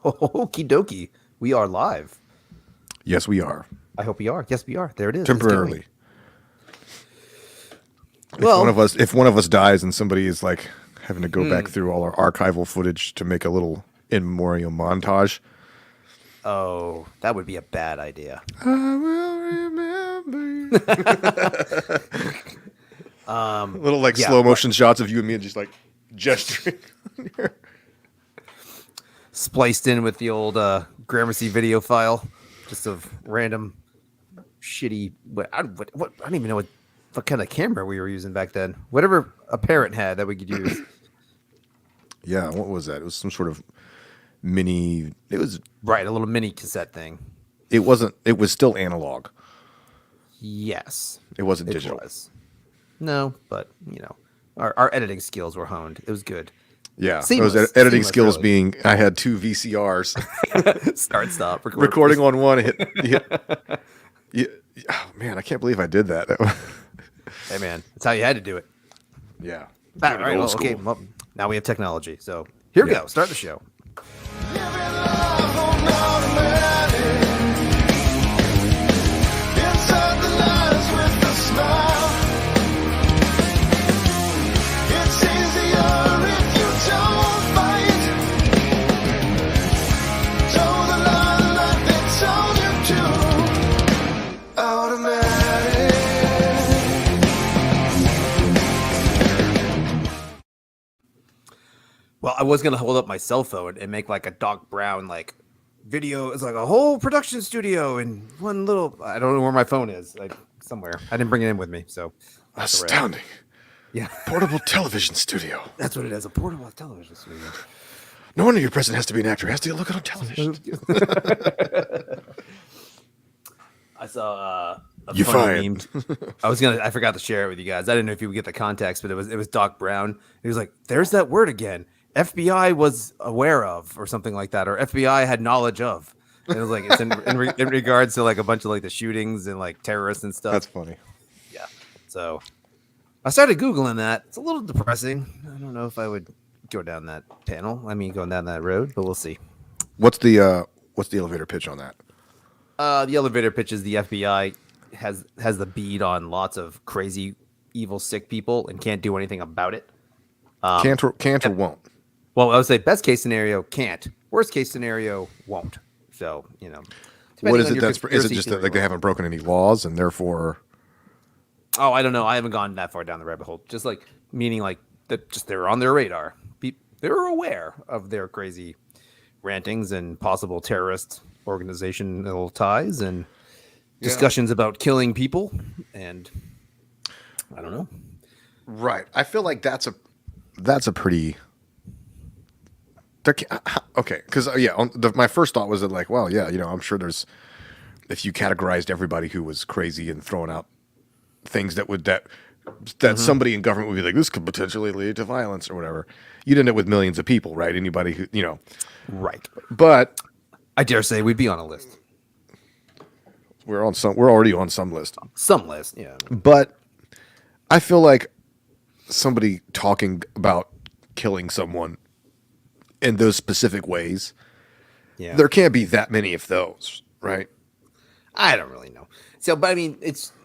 Okie dokie. We are live. Yes, we are. I hope we are. Yes, we are. There it is. It's going. Temporarily. Well, If one of us dies and somebody is like having to go back through all our archival footage to make a little in memoriam montage. oh, that would be a bad idea. I will remember you. Little like yeah, slow motion shots of you and me just like gesturing. Spliced in with the old Gramercy video file, just of random shitty. I don't even know what kind of camera we were using back then. Whatever a parent had that we could use. Yeah, what was that? It was some sort of mini. It was. Right, a little mini cassette thing. It wasn't. It was still analog. Yes, It wasn't it digital. was. No, but our editing skills were honed. It was good. Yeah, Seamless. those editing Seamless, skills really. being. I had two VCRs. Start, stop, record. Recording on one, oh man, I can't believe I did that. Hey man, that's how you had to do it. Yeah. All right, well, okay. Well, now we have technology, so here we Yeah. go. Start the show. Well, I was gonna hold up my cell phone and make like a Doc Brown like video. It's like a whole production studio in one little. I don't know where my phone is. Like somewhere. I didn't bring it in with me, so that's all right. Astounding. Yeah, Portable television studio. that's what it is. A portable television studio. No wonder your president has to be an actor. He has to look good on television. I saw a You funny fired. meme. I forgot to share it with you guys. I didn't know if you would get the context, but it was Doc Brown. He was like, "There's that word again. FBI was aware of, or something like that, or FBI had knowledge of." And it was like it's in regards to like a bunch of like the shootings and like terrorists and stuff. That's funny. Yeah. So I started Googling that. It's a little depressing. I don't know if I would go down that panel. I mean, going down that road, but we'll see. What's the elevator pitch on that? The elevator pitch is the FBI has the bead on lots of crazy, evil, sick people and can't do anything about it. Can't or won't? Well, I would say best case scenario can't. Worst case scenario won't. So What is depending on it? your Is it conspiracy just that theory like they level. haven't broken any laws and therefore? Oh, I don't know. I haven't gone that far down the rabbit hole. Just like meaning like that, just they're on their radar. They're aware of their crazy rantings and possible terrorist organizational ties and discussions about killing people. And I don't know. Right. I feel like that's a pretty. Okay, because my first thought was that like, well, yeah, I'm sure there's if you categorized everybody who was crazy and throwing out things that somebody in government would be like, this could potentially lead to violence or whatever. You'd end up with millions of people, right? Anybody who Right. But I dare say we'd be on a list. we're already on some list. Some list, yeah. But I feel like somebody talking about killing someone in those specific ways, Yeah. there can't be that many of those, right? I don't really know. So, but I mean,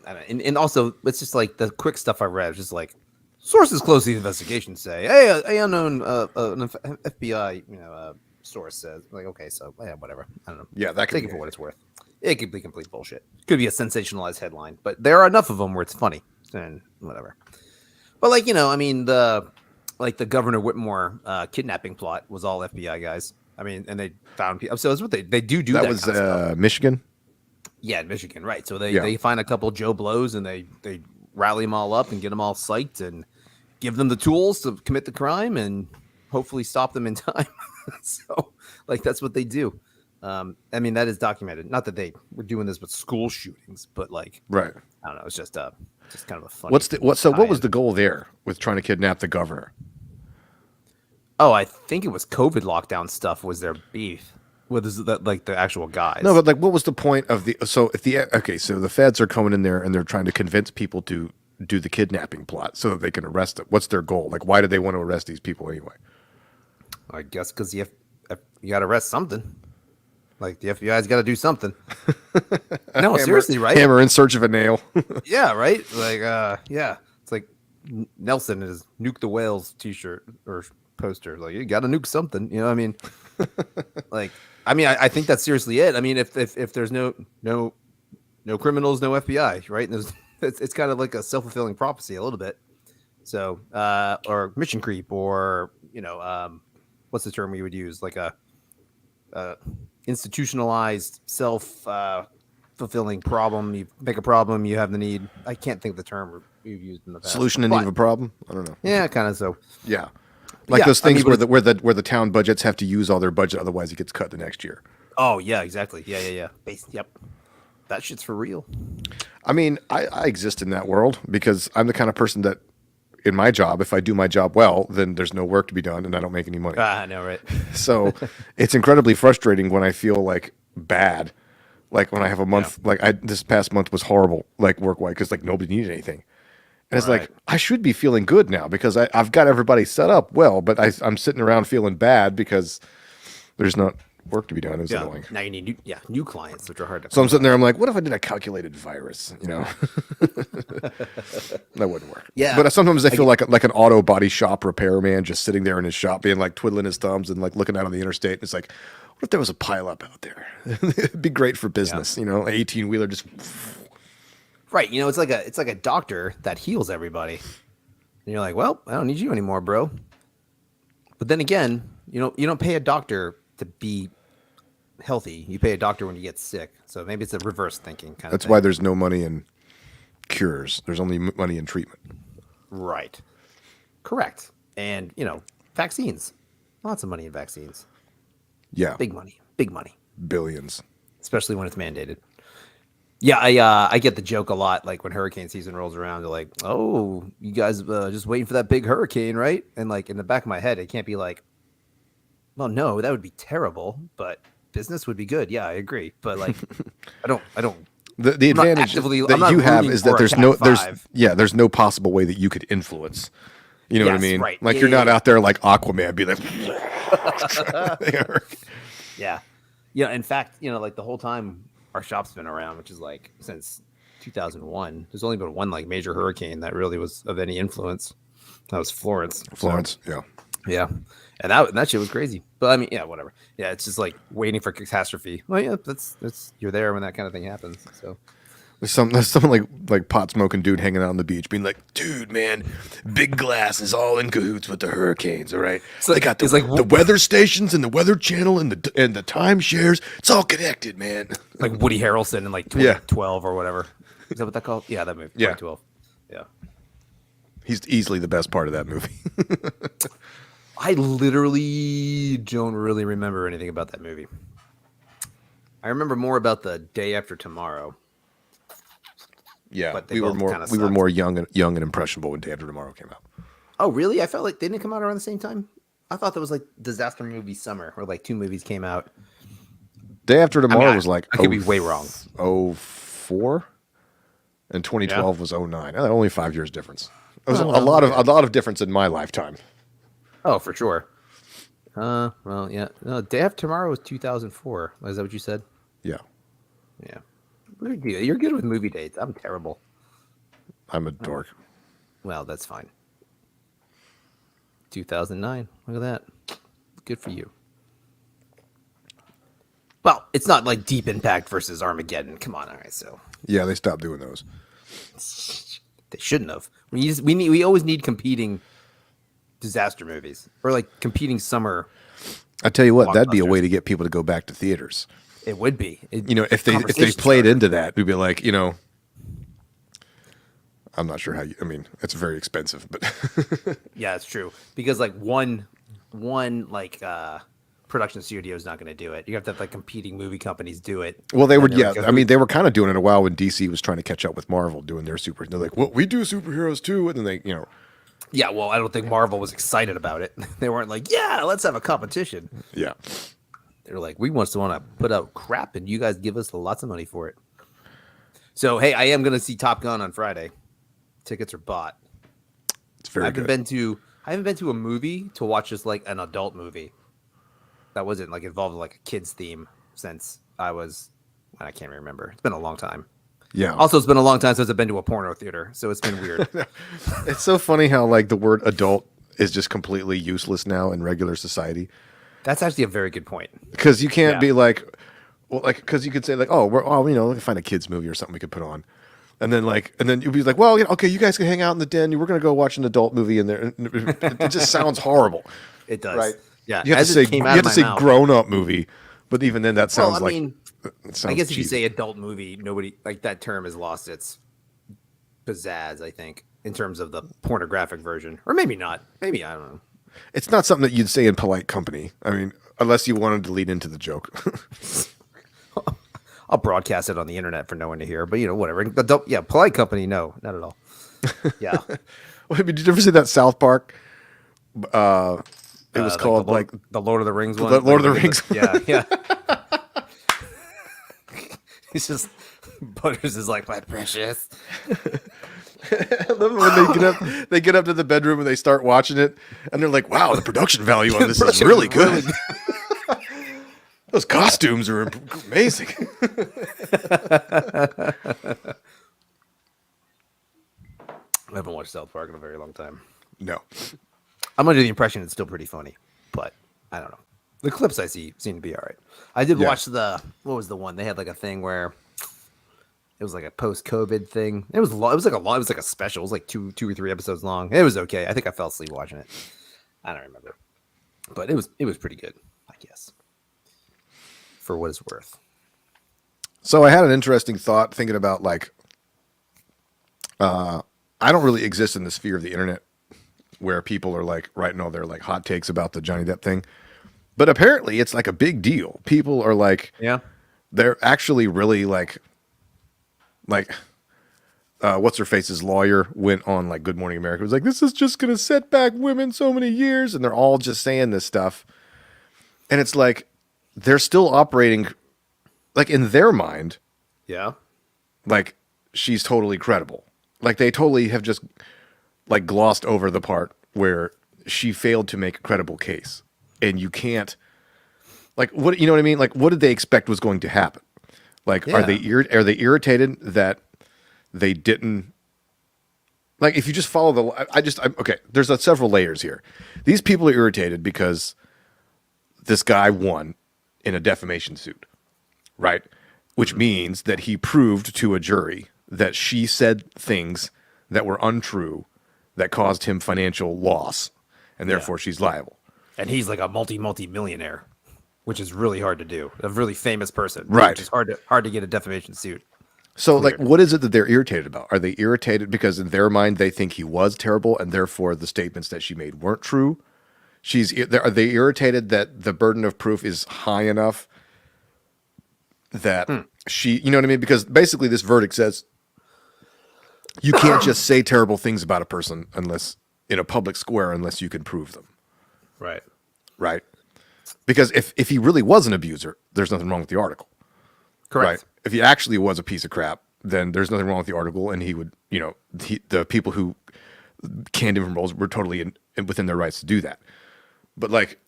I don't know. And also, it's just like the quick stuff I read was just like sources close to the investigation say, hey, a unknown an FBI source says, like, okay, so yeah, whatever. I don't know. Yeah, that could Take be it for what it's worth. It could be complete bullshit. Could be a sensationalized headline, but there are enough of them where it's funny and whatever. But like I mean the Governor Whitmore kidnapping plot was all FBI guys. I mean, and they found people. So it's what they do. That was kind of stuff. Michigan. Yeah, in Michigan, right? So Yeah. they find a couple Joe Blows and they rally them all up and get them all psyched and give them the tools to commit the crime and hopefully stop them in time. So like that's what they do. I mean that is documented. Not that they were doing this with school shootings, but like Right. I don't know. It's just kind of a funny. What was tie-in. the goal there with trying to kidnap the governor? Oh, I think it was COVID lockdown stuff. Was their beef with like the actual guys? No, but like, what was the point of the? So the feds are coming in there and they're trying to convince people to do the kidnapping plot so that they can arrest them. What's their goal? Like, why do they want to arrest these people anyway? I guess because the you got to arrest something. Like the FBI's got to do something. No, seriously, right? Hammer in search of a nail. Yeah, right. Like, yeah, it's like Nelson and his "Nuke the Whales" T-shirt or poster. Like, you got to nuke something. You know what I mean? Like, I think that's seriously it. I mean, if there's no criminals, no FBI, right? And there's, it's kind of like a self-fulfilling prophecy a little bit. So, or mission creep, or what's the term we would use? Like a institutionalized fulfilling problem. You make a problem, you have the need. I can't think of the term we've used in the past. Solution in need of a problem. I don't know. Yeah, kind of so. Yeah, like Yeah, those things I mean, where the town budgets have to use all their budget, otherwise it gets cut the next year. Oh yeah, exactly. Yeah. Yep. That shit's for real. I mean, I exist in that world because I'm the kind of person that, in my job, if I do my job well, then there's no work to be done and I don't make any money. I know, right? So it's incredibly frustrating when I feel like bad. Like when I have a month, this past month was horrible, like work-wise, because like nobody needed anything. And it's Right. like, I should be feeling good now because I've got everybody set up well, but I'm sitting around feeling bad because there's not work to be done. It's Yeah. annoying. Now you need new clients, which are hard to. So I'm sitting there, I'm like, what if I did a calculated virus? You know, that wouldn't work. Yeah. But sometimes I feel like an auto body shop repairman just sitting there in his shop, being like twiddling his thumbs and like looking out on the interstate. And it's like, what if there was a pileup out there? It'd be great for business. You know, an 18-wheeler just. Right. It's like a doctor that heals everybody. And you're like, well, I don't need you anymore, bro. But then again, you don't pay a doctor to be healthy. You pay a doctor when you get sick. So maybe it's a reverse thinking kind of That's thing. why there's no money in cures. There's only money in treatment. Right. Correct. And, vaccines. Lots of money in vaccines. Yeah. Big money. Big money. Billions. Especially when it's mandated. Yeah, I get the joke a lot. Like when hurricane season rolls around, they're like, "Oh, you guys just waiting for that big hurricane, right?" And like in the back of my head, it can't be like, "Well, no, that would be terrible, but business would be good." Yeah, I agree, but like, I don't. The I'm not advantage actively- I'm that not you have rooting is that for a there's Cat 5. there's no possible way that you could influence. You know what I Yes, mean? right. Like Yeah, you're yeah, not yeah. out there like Aquaman, be like, Yeah, in fact, like the whole time our shop's been around, which is like since 2001. There's only been one like major hurricane that really was of any influence. That was Florence. So, Florence. Yeah. yeah, and that shit was crazy. But I mean, yeah, whatever. Yeah, it's just like waiting for catastrophe. Well, yeah, that's you're there when that kind of thing happens. So There's someone like pot smoking dude hanging out on the beach, being like, "Dude, man, Big Glass is all in cahoots with the hurricanes. All right, So they got it's like- the weather stations and the Weather Channel and the timeshares. It's all connected, man." like Woody Harrelson in like 2012 or whatever. Is that what that called? Yeah, that movie. Yeah. 2012. Yeah. He's easily the best part of that movie. I literally don't really remember anything about that movie. I remember more about the Day After Tomorrow. Yeah, But they we were both more kinda we were sucked. more young and impressionable when Day After Tomorrow came out. Oh, really? I felt like they didn't come out around the same time. I thought that was like disaster movie summer, where like two movies came out. Day After Tomorrow was like I could be way wrong. 04 and 2012 was 09. Only 5 years difference. It was Oh, a lot of difference in my lifetime. Oh, for sure. Well, yeah. No, Day After Tomorrow was 2004. Is that what you said? Yeah, Yeah. You're good with movie dates. I'm terrible. I'm a dork. Well, that's fine. 2009. Look at that. Good for you. Well, it's not like Deep Impact versus Armageddon. Come on, all right. So Yeah, they stopped doing those. they shouldn't have. We always need competing disaster movies or like competing summer. I tell you what, that'd be a Blockbusters. way to get people to go back to theaters. It would be. You know, if they Conversation played starter. into that, we'd be like, I'm not sure how you. I mean, it's very expensive, but Yeah, it's true because like one like production studio is not going to do it. You have to have like competing movie companies do it. well, they were. And they're Yeah, like, I mean, they were kind of doing it a while when DC was trying to catch up with Marvel doing their super. They're like, well, we do superheroes too, and then they, yeah. Well, I don't think Marvel was excited about it. They weren't like, yeah, let's have a competition. yeah. They're like, we want to put out crap, and you guys give us lots of money for it. So hey, I am going to see Top Gun on Friday. Tickets are bought. It's very I good. haven't been to a movie to watch just like an adult movie. that wasn't like involved in like a kids theme since I can't remember. It's been a long time. Yeah. Also, it's been a long time since I've been to a porno theater, so it's been weird. It's so funny how like the word adult is just completely useless now in regular society. That's actually a very good point. Because you can't Yeah. be like, well, like, because you could say like, oh, we can find a kids movie or something we could put on, and then you'd be like, well, okay, you guys can hang out in the den. We're gonna go watch an adult movie in there. It just sounds horrible. It does. Right. Yeah. You have as to it say came out of my mouth. grown up movie, but even then that sounds Well, I mean, it I guess if you cheesy. say adult movie, nobody like that term has lost its pizzazz, I think, in terms of the pornographic version. Or maybe not. Maybe, I don't know. It's not something that you'd say in polite company. I mean, unless you wanted to lead into the joke. I'll broadcast it on the internet for no one to hear, but whatever. Adult, yeah, polite company, no, not at all. Yeah. Well, did you ever see that South Park? It was called like the Lord of the Rings one. the Lord of the Like, Rings. Yeah, yeah. He's just Butters is like my precious. I love it when they get up to the bedroom and they start watching it, and they're like, "Wow, the production value on this is really good. Those costumes are amazing." I haven't watched South Park in a very long time. No, I'm under the impression it's still pretty funny, but I don't know. The clips I see seem to be all right. I did Yeah. watch what was the one? They had like a thing where it was like a post-COVID thing. It was like a special. It was like two or three episodes long. It was okay. I think I fell asleep watching it. I don't remember, but it was pretty good, I guess, for what it's worth. so I had an interesting thought thinking about like, I don't really exist in the sphere of the internet where people are like writing all their like hot takes about the Johnny Depp thing, but apparently it's like a big deal. People are like, Yeah. they're actually really like what's her face's lawyer went on like Good Morning America. It was like, this is just gonna set back women so many years, and they're all just saying this stuff, and it's like they're still operating like in their mind Yeah. like she's totally credible. Like they totally have just like glossed over the part where she failed to make a credible case, and you can't like what you know what I mean. Like what did they expect was going to happen? Like are they Yeah. are they irritated that they didn't like if you just follow I'm okay. There's several layers here. These people are irritated because this guy won in a defamation suit, right? Which means that he proved to a jury that she said things that were untrue that caused him financial loss, and therefore she's liable. And he's like a multi-millionaire, which is really hard to do. A really famous person, Right. Which is hard to get a defamation suit. So, like, what is it that they're irritated about? Are they irritated because in their mind they think he was terrible, and therefore the statements that she made weren't true? Are they irritated that the burden of proof is high enough that she, you know what I mean? Because basically, this verdict says you can't just say terrible things about a person unless in a public square unless you can prove them, Right. right? Because if he really was an abuser, there's nothing wrong with the article. Correct. Right. If he actually was a piece of crap, then there's nothing wrong with the article, and he would, the people who canned him from roles were totally within their rights to do that. But like,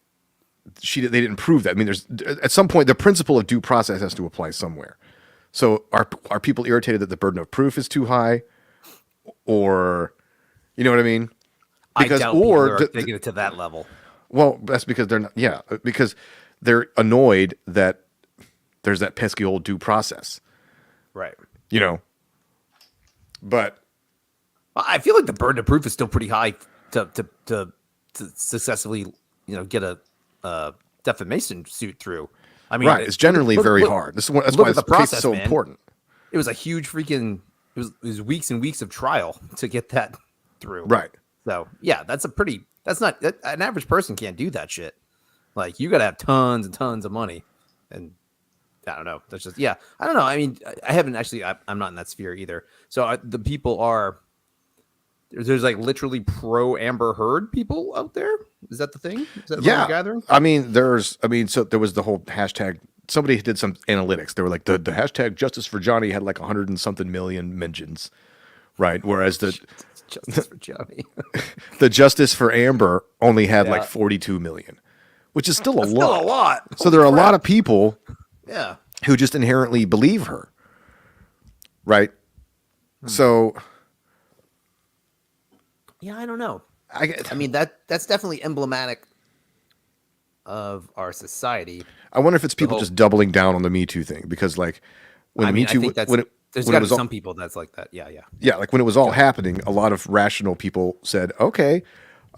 they didn't prove that. I mean, there's at some point the principle of due process has to apply somewhere. So are people irritated that the burden of proof is too high, or you know what I mean? Because I doubt people are the- taking it to that level. well, that's because they're not. Yeah, because they're annoyed that there's that pesky old due process. Right. But I feel like the burden of proof is still pretty high to successfully, get a defamation suit through. I mean, right, it's generally very hard. That's why look at this the case is process, so man. important. It was a huge freaking. It was weeks and weeks of trial to get that through. Right. So yeah, that's not an average person can't do that shit. Like you got to have tons and tons of money, and I don't know. That's just I don't know. I mean, I haven't actually. I'm not in that sphere either. So the people are. There's like literally pro Amber Heard people out there. Is that the thing? Is that what Yeah. you're gathering? So there was the whole hashtag. Somebody did some analytics. They were like the hashtag Justice for Johnny had like 100 and something million mentions, right? Whereas the Justice for Johnny. the Justice for Amber only had like Yeah. 42 million, which is still a That's lot. still a lot. So there are a lot of people Yeah. who just inherently believe her, right? So Yeah, I don't know. I I mean that's definitely emblematic of our society. wonder if it's people whole- just doubling down on the Me Too thing because like when I the mean, Me Too I think that's when it, there's when got it to was be all, some people that's like that. Yeah, yeah. yeah, like when it was all happening, a lot of rational people said, "Okay,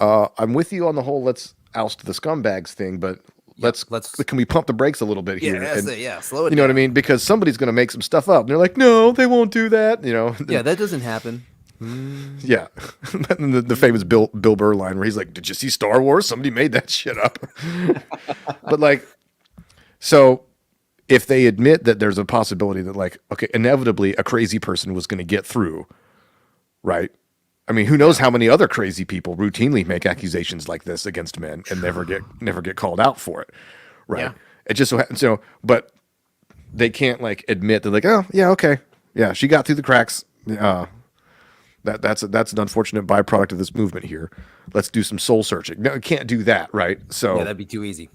I'm with you on the whole let's oust the scumbags thing, but let's can we pump the brakes a little bit Yeah, here?" that's And, it, yeah, slow it you know what I down. mean? Because somebody's going to make some stuff up. And they're like, "No, they won't do that." You know? Yeah, that doesn't happen. Yeah. And the famous Bill Burr line where he's like, "Did you see Star Wars? Somebody made that shit up." But like, so if they admit that there's a possibility that like, okay, inevitably a crazy person was going to get through, right? I mean, who knows how many other crazy people routinely make accusations like this against men and never get called out for it, right? Yeah. It just so happens, but they can't like admit they're like, "Oh yeah, okay, yeah, she got through the cracks." That's an unfortunate byproduct of this movement here. Let's do some soul searching. No, you can't do that, right? So Yeah, that'd be too easy.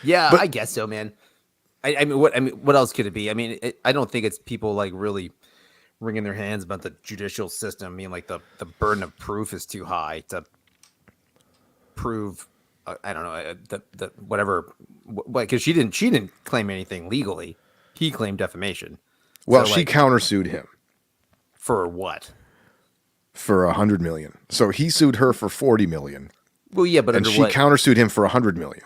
Yeah, But- I guess so, man. I mean, what else could it be? I mean, I don't think it's people like really wringing their hands about the judicial system. I mean, like the burden of proof is too high to prove. I don't know the whatever, because she didn't claim anything legally. He claimed defamation. well, So, she like, countersued him for what? for $100 million. So he sued her for $40 million, Well, yeah, but and under she what? countersued him for $100 million.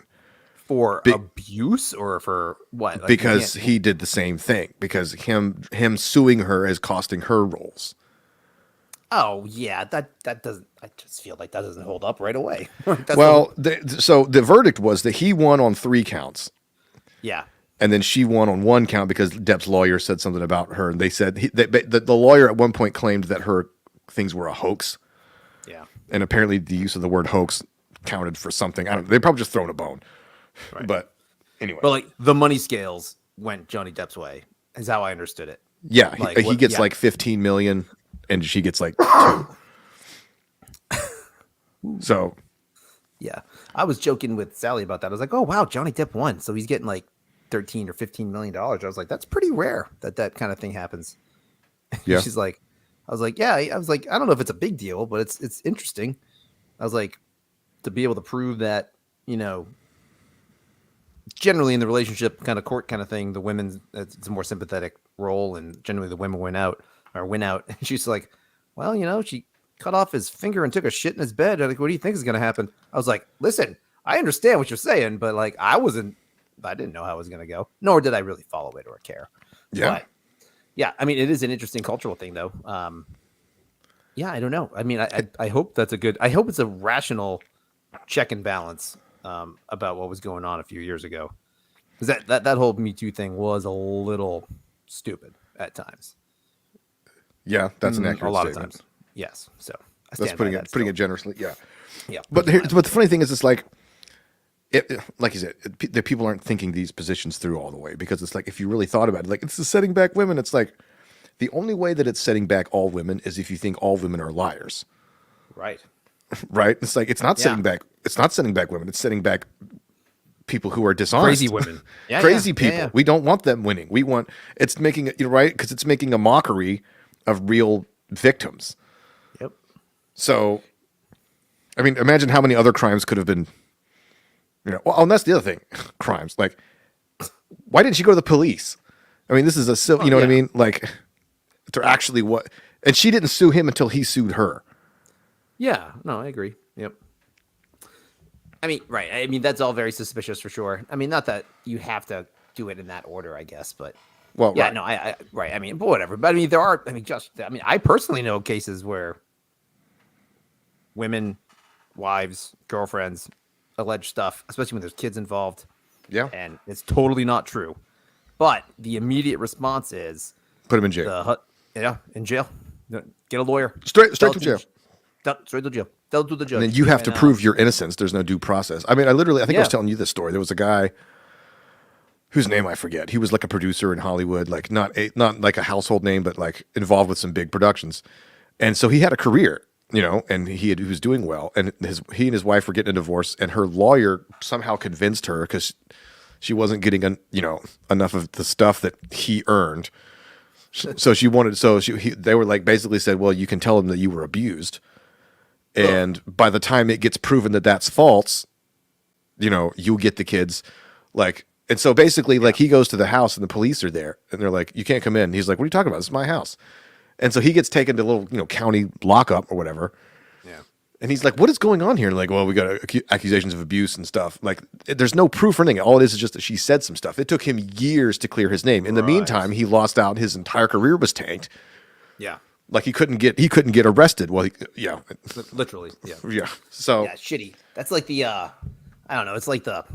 For abuse or for what? Like, you Because can't- he did the same thing. Because him suing her is costing her roles. Oh yeah, that doesn't. I just feel like that doesn't hold up right away. That's Well, so the verdict was that he won on 3 counts, yeah, and then she won on 1 count because Depp's lawyer said something about her, and they said the lawyer at one point claimed that her things were a hoax, yeah. and apparently the use of the word hoax counted for something. I don't know. They probably just thrown a bone, Right. but anyway. But like the money scales went Johnny Depp's way, is how I understood it. Yeah, Like, he what- gets yeah. like 15 million, and she gets like 2. So Yeah, I was joking with Sally about that. I was like, "Oh wow, Johnny Depp won, so he's getting like 13 or 15 million dollars." I was like, "That's pretty rare that kind of thing happens." yeah, She's like, "I was like, yeah." I was like, "I don't know if it's a big deal, but it's interesting." I was like, to be able to prove that, generally in the relationship kind of court kind of thing, the women it's a more sympathetic role, and generally the women win out. And she's like, "Well, she cut off his finger and took a shit in his bed. Like, what do you think is going to happen?" I was like, "Listen, I understand what you're saying, but like, I didn't know how it was going to go, nor did I really follow it or care." Yeah. But, yeah. I mean, it is an interesting cultural thing, though. Yeah, I don't know. I mean, I hope that's I hope it's a rational check and balance about what was going on a few years ago, because that whole Me Too thing was a little stupid at times. yeah, that's an accurate A lot statement. of times. Yes. So I That's stand by putting that it putting still. it generously. Yeah, Yeah. but the funny thing is, it's like, like you said, the people aren't thinking these positions through all the way, because it's like, if you really thought about it, like, it's the setting back women. It's like the only way that it's setting back all women is if you think all women are liars, Right. right? It's like it's not Yeah. setting back. It's not setting back women. It's setting back people who are dishonest, Crazy women. Yeah, crazy yeah, people. yeah, yeah. We don't want them winning. We want it's making it right because it's making a mockery of real victims. Yep. So, I mean, imagine how many other crimes could have been. Well, and that's the other thing. Crimes, like, why didn't she go to the police? I mean, this is a civil. You know what I yeah. mean? Like, they're actually what, and she didn't sue him until he sued her. Yeah. No, I agree. Yep. I mean, right. I mean, that's all very suspicious for sure. I mean, not that you have to do it in that order, I guess, but Well, yeah, right. no, I right. I mean, but whatever. But I mean, there are. I mean, I personally know cases where women, wives, girlfriends allege stuff, especially when there's kids involved, Yeah, and it's totally not true. But the immediate response is put him in jail. in jail. Get a lawyer. Straight Tell to it jail. Straight to jail. Tell it to the judge. And then you have to And, prove your innocence. There's no due process. I mean, I think I was Yeah. telling you this story. There was a guy whose name I forget. He was like a producer in Hollywood, like not like a household name, but like involved with some big productions. And so he had a career. and he was doing well, and he and his wife were getting a divorce, and her lawyer somehow convinced her because she wasn't getting enough of the stuff that he earned. So she wanted. They were like basically said, well, you can tell him that you were abused, and by the time it gets proven that that's false, you'll get the kids, like. And so basically, like he goes to the house and the police are there, and they're like, "You can't come in." And he's like, "What are you talking about? This is my house." And so he gets taken to a little, county lockup or whatever. Yeah. And he's like, "What is going on here?" And like, well, we got accusations of abuse and stuff. Like, there's no proof or anything. All it is just that she said some stuff. It took him years to clear his name. In the meantime, he lost out. His entire career was tanked. Yeah. Like he couldn't get arrested. Well, Literally. Yeah. Yeah. So yeah, shitty. That's like the I don't know. It's like the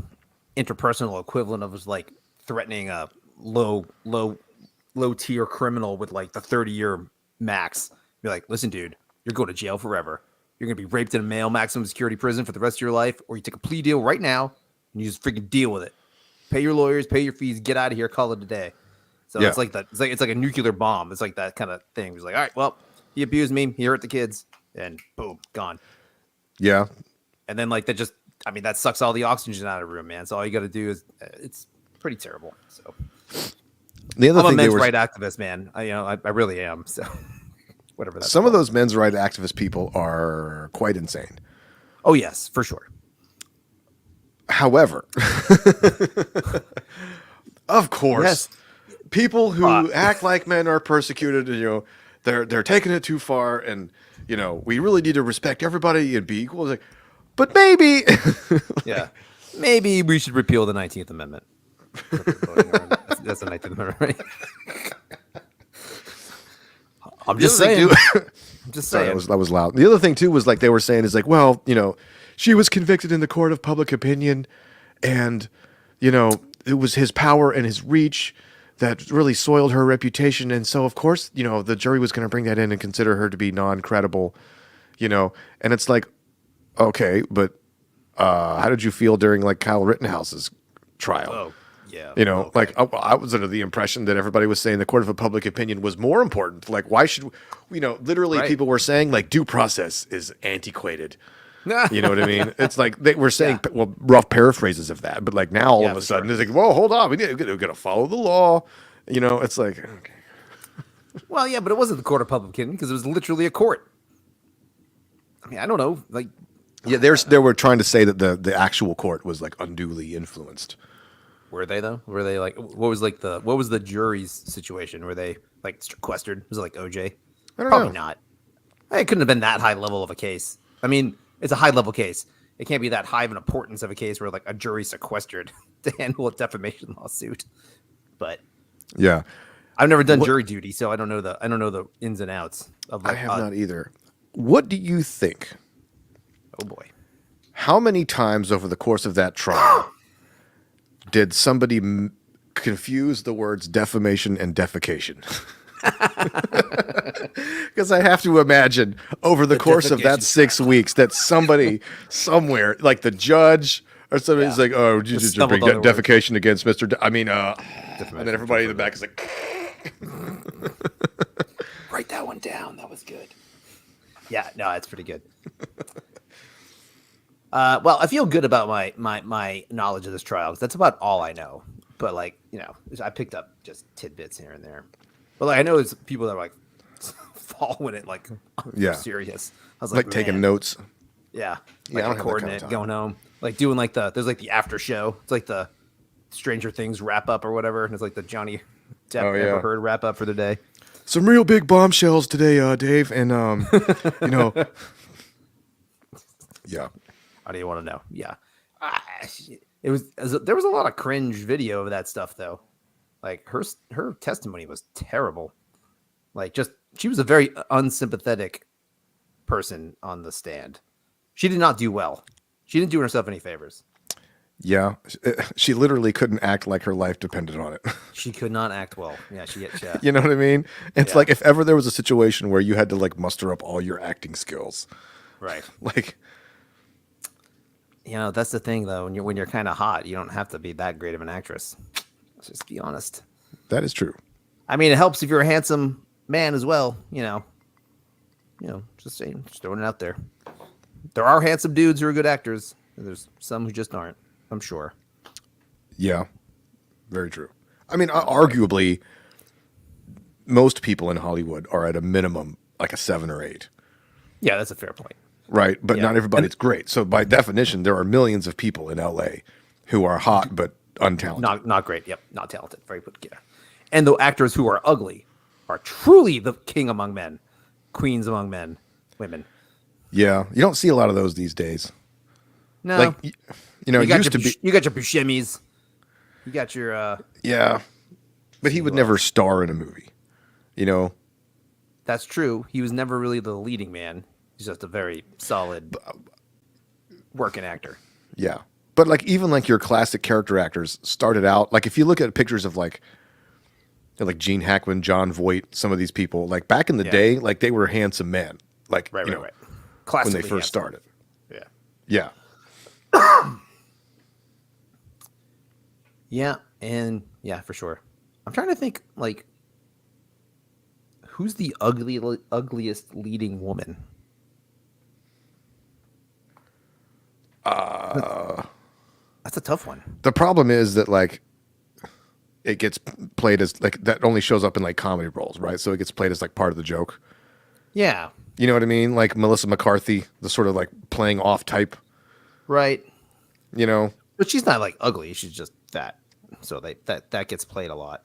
interpersonal equivalent of like threatening a low tier criminal with like the 30-year max. You're like, listen, dude, you're going to jail forever. You're gonna be raped in a male maximum security prison for the rest of your life, or you take a plea deal right now and you just freaking deal with it. Pay your lawyers, pay your fees, get out of here, call it a day. So it's like that. It's like a nuclear bomb. It's like that kind of thing. It's like, all right, well, he abused me, he hurt the kids, and boom, gone. yeah. And then like that sucks all the oxygen out of the room, man. So all you got to do is it's pretty terrible. So The other I'm a thing men's right activist, man. I really am. So whatever. That's some of called. those men's right activist people are quite insane. Oh yes, for sure. However, of course, Yes. people who act like men are persecuted, they're taking it too far, and we really need to respect everybody and be equal. Like, but maybe, Yeah. Maybe we should repeal the 19th Amendment. That's the 19th Amendment, right? I'm just saying. I'm just Sorry, saying. that was loud. The other thing too was like they were saying is like, well, she was convicted in the court of public opinion, and it was his power and his reach that really soiled her reputation, and so of course the jury was going to bring that in and consider her to be non-credible, and it's like, okay, but how did you feel during like Kyle Rittenhouse's trial? Oh, yeah. Like I was under the impression that everybody was saying the court of public opinion was more important. Like, why should literally Right. people were saying like due process is antiquated. You know what I mean? It's like they were saying, well, rough paraphrases of that, but like now all of a sudden it's like, whoa, hold on, we're gonna follow the law. It's like, okay. Well, yeah, but it wasn't the court of public opinion because it was literally a court. I mean, I don't know. Like, Yeah, they were trying to say that the actual court was like unduly influenced. were they though? Were they like what was the jury's situation? Were they like sequestered? Was it like OJ? I don't Probably know. not. It couldn't have been that high level of a case. I mean, it's a high level case. It can't be that high of an importance of a case where like a jury sequestered to handle a defamation lawsuit. But Yeah, I've never done jury duty, so I don't know the ins and outs of I like, have not either. What do you think? oh boy. How many times over the course of that trial did somebody confuse the words defamation and defecation? Because I have to imagine over the course of that defecation 6 weeks that somebody somewhere, like the judge or somebody's like, "Oh, you just bring stumbled on the defecation against Mr. And then everybody in the back is like, Write that one down. That was good. Yeah, no, it's pretty good. Well, I feel good about my knowledge of this trial because that's about all I know. But like, I picked up just tidbits here and there. But like, I know there's people that are like following it like Yeah. serious. I was like taking man. notes. Yeah, Yeah, I don't have that recording kind of it, time. going home, like doing like there's like the after show. It's like the Stranger Things wrap up or whatever, and it's like the Johnny Depp Oh, yeah. Ever Heard wrap up for the day. Some real big bombshells today, Dave, and yeah. How do you want to know? Yeah, there was a lot of cringe video of that stuff though. Like her testimony was terrible. Like she was a very unsympathetic person on the stand. She did not do well. She didn't do herself any favors. Yeah, she literally couldn't act like her life depended on it. She could not act well. Yeah, yeah. You know what I mean? It's Yeah. like if ever there was a situation where you had to like muster up all your acting skills, Right. like That's the thing though. When you're kind of hot, you don't have to be that great of an actress. Let's just be honest. that is true. I mean, it helps if you're a handsome man as well. just saying, just throwing it out there. There are handsome dudes who are good actors. And there's some who just aren't. I'm sure. Yeah, very true. I mean, arguably, most people in Hollywood are at a minimum like a 7 or 8. Yeah, that's a fair point. Right, but Yeah. not everybody's great. So by definition, there are millions of people in LA who are hot but untalented. Not great. Yep, not talented. Very good. Yeah. And the actors who are ugly are truly the king among men, queens among women. Yeah, you don't see a lot of those these days. No, Like it used to be. You got your Buscemi's. You got your. Yeah, but he would never star in a movie. You know, That's true. He was never really the leading man. He's just a very solid working actor. yeah. But like even like your classic character actors started out like if you look at pictures of like Gene Hackman, John Voight, some of these people like back in the Yeah. day, like they were handsome men. Like Right. you know, Right. when Classically they first handsome. started. Yeah. Yeah. Yeah, and yeah, for sure. I'm trying to think like who's the ugliest leading woman? That's a tough one. The problem is that like it gets played as like that only shows up in like comedy roles, right? So it gets played as like part of the joke. Yeah. You know what I mean? Like Melissa McCarthy, the sort of like playing off type, Right. you know? But she's not like ugly. She's just fat. So that gets played a lot.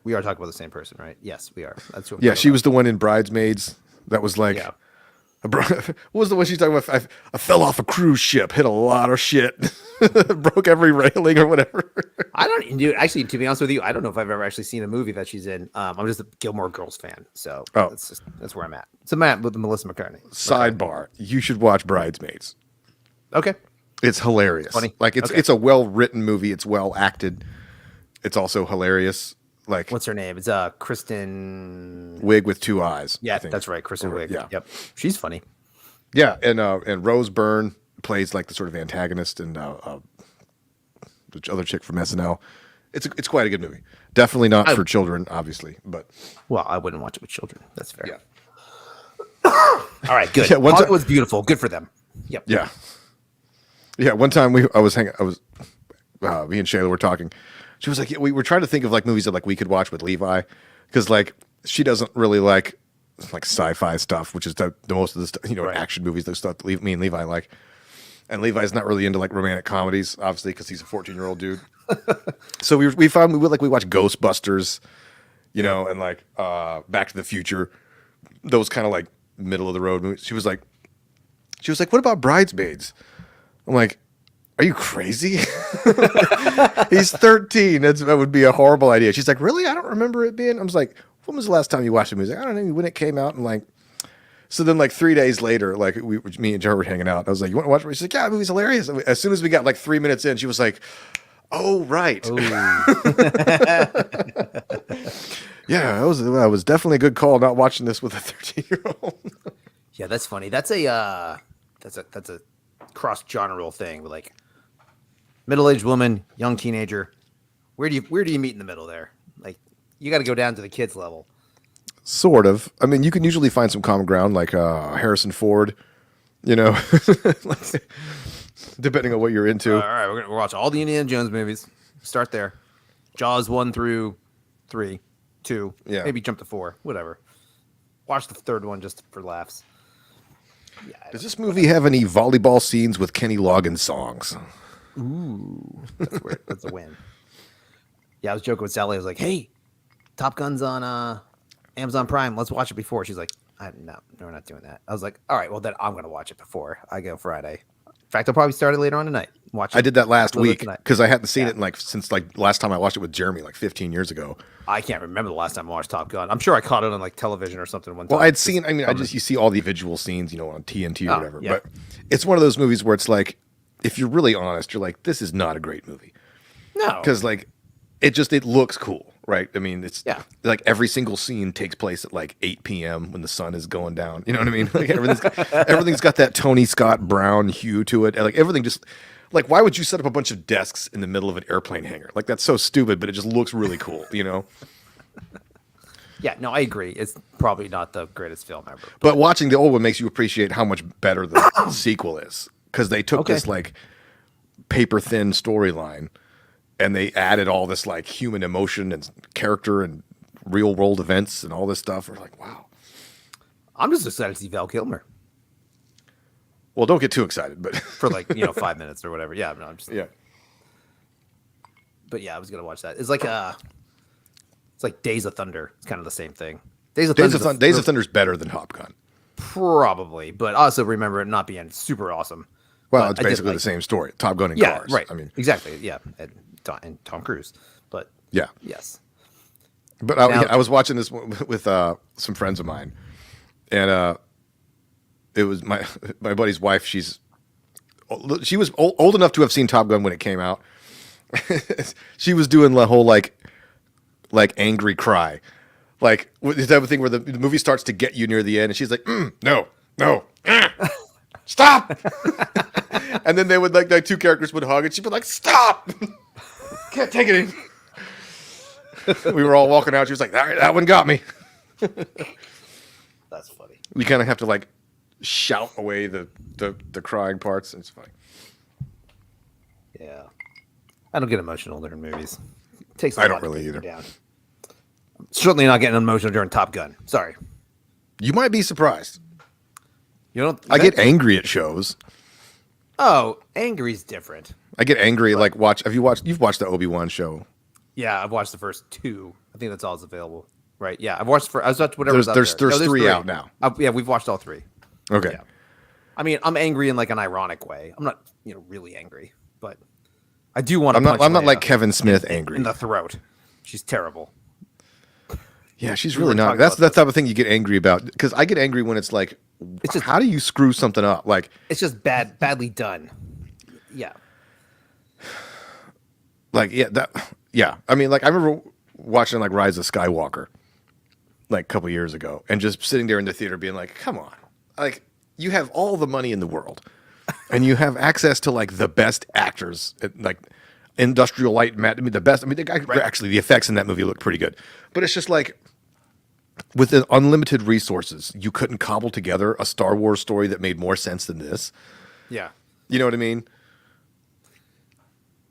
We are talking about the same person, right? Yes, we are. That's who I'm Yeah, talking she about. was the one in Bridesmaids that was like, Yeah. what was the one she's talking about? I fell off a cruise ship, hit a lot of shit, broke every railing or whatever. I don't do actually. To be honest with you, I don't know if I've ever actually seen a movie that she's in. I'm just a Gilmore Girls fan, so Oh. that's where I'm at. So Matt with Melissa McCartney. Sidebar: you should watch Bridesmaids. Okay. It's hilarious. Funny. Like it's Okay. it's a well written movie. It's well acted. It's also hilarious. Like What's her name? It's Kristen. wig with 2 eyes. Yeah, I think. that's right, Kristen Wiig. Yeah. Yep, she's funny. Yeah, and Rose Byrne plays like the sort of antagonist, and the other chick from SNL. It's quite a good movie. Definitely not for children, obviously, but Well, I wouldn't watch it with children. That's fair. yeah, All right, good. Yeah, one time- Hollywood's beautiful. Good for them. Yep. yeah, yeah. One time me and Shayla were talking. She was like, yeah, we were trying to think of like movies that like we could watch with Levi, because like she doesn't really like sci-fi stuff, which is the most of the stuff, Right. action movies, the stuff that me and Levi like. And Levi's not really into like romantic comedies, obviously, because he's a 14-year-old dude. So we watch Ghostbusters, and like Back to the Future, those kind of like middle of the road movies. She was like, what about Bridesmaids? I'm like, are you crazy? He's 13. That would be a horrible idea. She's like, really? I don't remember it being. I was like, when was the last time you watched the music? I don't know when it came out, and like. So then, like 3 days later, like me and Joe were hanging out. I was like, "You want to watch it?" She's like, "Yeah, the movie's hilarious." As soon as we got like 3 minutes in, she was like, "Oh, right, yeah, that was definitely a good call. Not watching this with a 13-year-old." Yeah, that's funny. That's a cross genre thing. Like middle-aged woman, young teenager. Where do you meet in the middle there? Like you got to go down to the kids level. Sort of. I mean, you can usually find some common ground, like Harrison Ford. Like, depending on what you're into. All right, we're watch all the Indiana Jones movies. Start there. Jaws 1 through 3, 2, Yeah. maybe jump to 4, whatever. Watch the third one just for laughs. Yeah, Does this movie have any volleyball scenes with Kenny Loggins songs? that's a win. Yeah, I was joking with Sally. I was like, "Hey, Top Gun's on Amazon Prime. Let's watch it before." She's like, "No, we're not doing that." I was like, "All right, well then I'm gonna watch it before I go Friday." In fact, I'll probably start it later on tonight. Watch it. I did that last a little bit week tonight. because I hadn't seen it in since last time I watched it with Jeremy, like 15 years ago. I can't remember the last time I watched Top Gun. I'm sure I caught it on like television or something one time. Well, I'd seen. I mean, you see all the visual scenes, on TNT or Oh, whatever. yeah. But it's one of those movies where it's like, if you're really honest, you're like, this is not a great movie No, because like, it looks cool, right? I mean, it's Yeah. like every single scene takes place at like 8 p.m. when the sun is going down. You know what I mean? Like everything's got that Tony Scott brown hue to it. And like everything just like, why would you set up a bunch of desks in the middle of an airplane hangar? Like that's so stupid, but it just looks really cool. Yeah, no, I agree. It's probably not the greatest film ever. But watching the old one makes you appreciate how much better the sequel is, because they took Okay. this like paper thin storyline and they added all this like human emotion and character and real world events and all this stuff. We're like, wow. I'm just excited to see Val Kilmer Well, don't get too excited, but for like 5 minutes or whatever. Yeah, no, I'm just. yeah. But yeah, I was gonna watch that. It's like Days of Thunder. It's kind of the same thing. Days of Days Thunder. of, Days of Thunder's better than Top Gun. Probably, but also remember it not being super awesome. Well, But it's I did basically like- the same story. Top Gun and Yeah, cars. right. I mean, exactly. Yeah, and Tom Cruise. But yeah. yes, But Now- I was watching this with some friends of mine, and it was my buddy's wife. She was old enough to have seen Top Gun when it came out. She was doing the whole like angry cry, like the type of thing where the movie starts to get you near the end, and she's like, "No, no, stop!" And then they would like two characters would hug, and she'd be like, "Stop! Can't take it in." We were all walking out. She was like, that one got me. that's funny. You kind of have to like shout away the crying parts. It's funny. Yeah, I don't get emotional during movies. It takes. A I lot don't to really get me either. Down. Certainly not getting emotional during Top Gun. Sorry, You might be surprised. you don't. I get angry at shows. Oh, angry's different. I get angry like you've watched the Obi-Wan show. Yeah, I've watched the first two. I think that's all that's available. Right? Yeah, I've watched. I watched whatever. There's three out now. Yeah, we've watched all three. Okay. Yeah. I mean, I'm angry in like an ironic way. I'm not, really angry, but I do want to. I'm not like Kevin Smith angry. in the throat. She's terrible. Yeah, she's We really were not. talking That's about the type of thing you get angry about, because I get angry when it's like, It's just- how do you screw something up? Like, It's just badly done. Yeah. yeah. I mean, like I remember watching like Rise of Skywalker, like a couple years ago, and just sitting there in the theater being like, come on, like you have all the money in the world, and you have access to like the best actors, like Industrial Light, the best. I mean, actually the effects in that movie look pretty good, but it's just like, with the unlimited resources, you couldn't cobble together a Star Wars story that made more sense than this. Yeah. You know what I mean?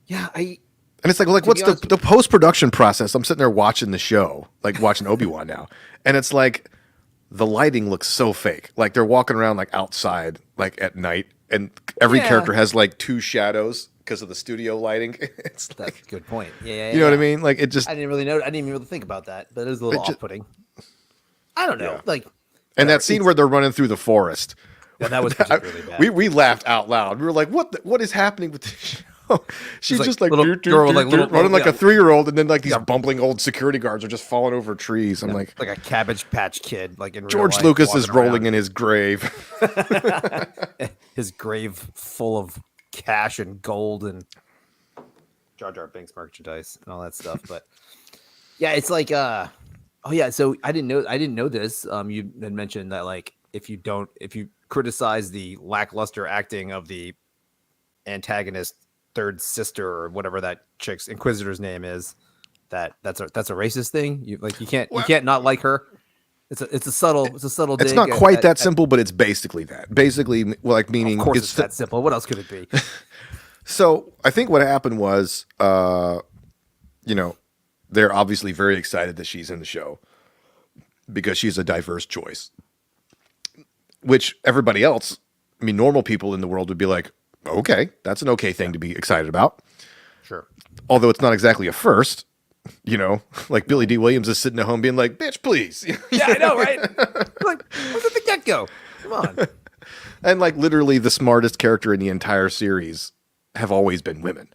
Yeah. And it's like what's be honest- the post production process? I'm sitting there watching the show, like watching Obi-Wan now, and it's like the lighting looks so fake. Like they're walking around like outside, like at night, and every Yeah. character has like two shadows because of the studio lighting. It's That's like, a good point. Yeah. you know what I mean? Like it just, I didn't really know. I didn't even really think about that, but it was a little It ju- off-putting. I don't know. Yeah. Like, and that scene where they're running through the forest. yeah, that was particularly bad. We laughed out loud. We were like, what is happening with this show? She's like just like, little girl with, like, little- running like yeah. a 3-year-old, and then like these bumbling old security guards are just falling over trees. I'm like, a Cabbage Patch Kid, like in real George life, Lucas is walking rolling around. in his grave. His grave full of cash and gold and Jar Jar Binks merchandise and all that stuff. But yeah, it's like oh yeah, so I didn't know this. You had mentioned that like if you criticize the lackluster acting of the antagonist third sister or whatever that chick's Inquisitor's name is, that's a racist thing. You can't not like her. It's a subtle It's dig not at- quite at- that at- simple, but it's basically that. Basically, like meaning Of course, it's the- that simple. What else could it be? So I think what happened was, they're obviously very excited that she's in the show because she's a diverse choice, which everybody else, I mean, normal people in the world would be like, okay, that's an okay thing to be excited about. Sure. Although it's not exactly a first, like Billy D. Williams is sitting at home being like, bitch, please. Yeah, I know, right? Like, where's the get-go? Come on. And like literally the smartest character in the entire series have always been women,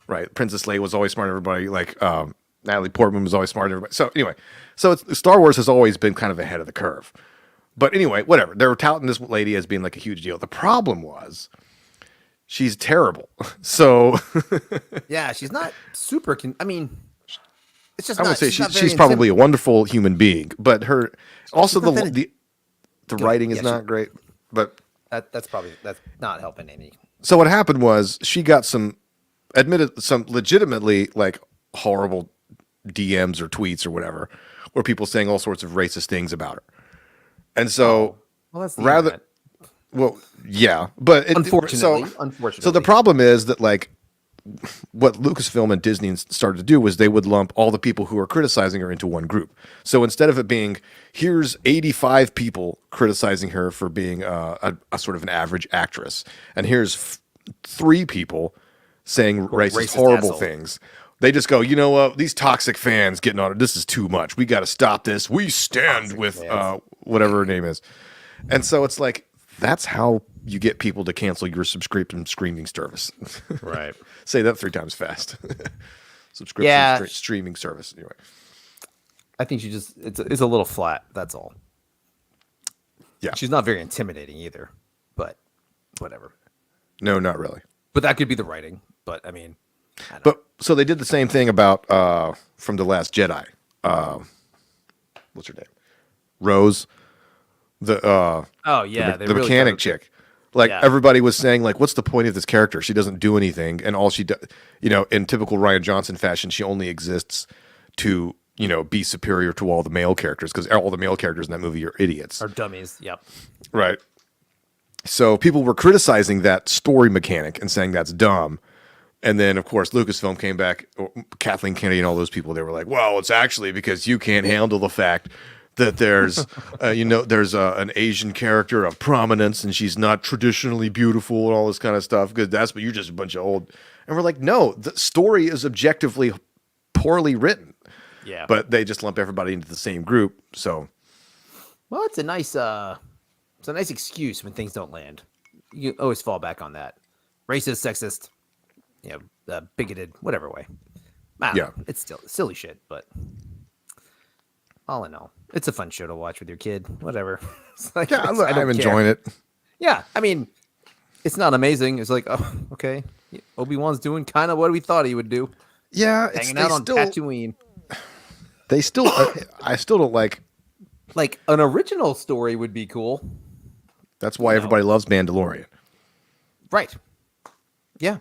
right? Princess Leia was always smart. Everybody like Natalie Portman was always smart. Everybody. So anyway, Star Wars has always been kind of ahead of the curve. But anyway, whatever. They were touting this lady as being like a huge deal. The problem was she's terrible. So Yeah, she's not super. I mean, it's just. I would not, say not very she's probably a intimidating. wonderful human being, but her also not that the writing is yeah, not great. But That's not helping any. so what happened was she got some legitimately like horrible DMs or tweets or whatever, were people saying all sorts of racist things about her. And so Well, that's the rather, internet. well, yeah, but Unfortunately, so the problem is that like what Lucasfilm and Disney started to do was they would lump all the people who are criticizing her into one group. So instead of it being here's 85 people criticizing her for being a sort of an average actress, and here's 3 people saying racist horrible asshole. things. They just go, you know what? These toxic fans getting on it. This is too much. We got to stop this. We stand Toxic with fans. whatever her name is. And so it's like that's how you get people to cancel your subscription streaming service. Right. Say that 3 times fast. Subscription Yeah. streaming service. Anyway, I think she just it's a little flat. That's all. yeah. She's not very intimidating either, but whatever. No, not really. But that could be the writing. But I mean, I don't But so they did the same thing about from The Last Jedi. What's her name? Rose. The oh yeah, they the really mechanic tried to- chick. Like Yeah. everybody was saying, like, what's the point of this character? She doesn't do anything, and all she does, in typical Ryan Johnson fashion, she only exists to, be superior to all the male characters because all the male characters in that movie are idiots, Or dummies. Yep. right? So people were criticizing that story mechanic and saying that's dumb. And then, of course, Lucasfilm came back, or Kathleen Kennedy and all those people. They were like, "Well, it's actually because you can't handle the fact that there's, there's an Asian character of prominence, and she's not traditionally beautiful and all this kind of stuff. Because that's what you're just a bunch of old." And we're like, "No, the story is objectively poorly written." Yeah. But they just lump everybody into the same group. So well, it's a nice excuse when things don't land. You always fall back on that. Racist, sexist, bigoted, whatever way. I don't Yeah. know. It's still silly shit, but all in all, it's a fun show to watch with your kid. Whatever. It's like, yeah, I don't I'm care. enjoying it. Yeah, I mean, it's not amazing. It's like, oh, okay, Obi-Wan's doing kind of what we thought he would do, Yeah, hanging out on Tatooine. They still, I still don't like. Like an original story would be cool, That's why everybody loves Mandalorian. right? Yeah,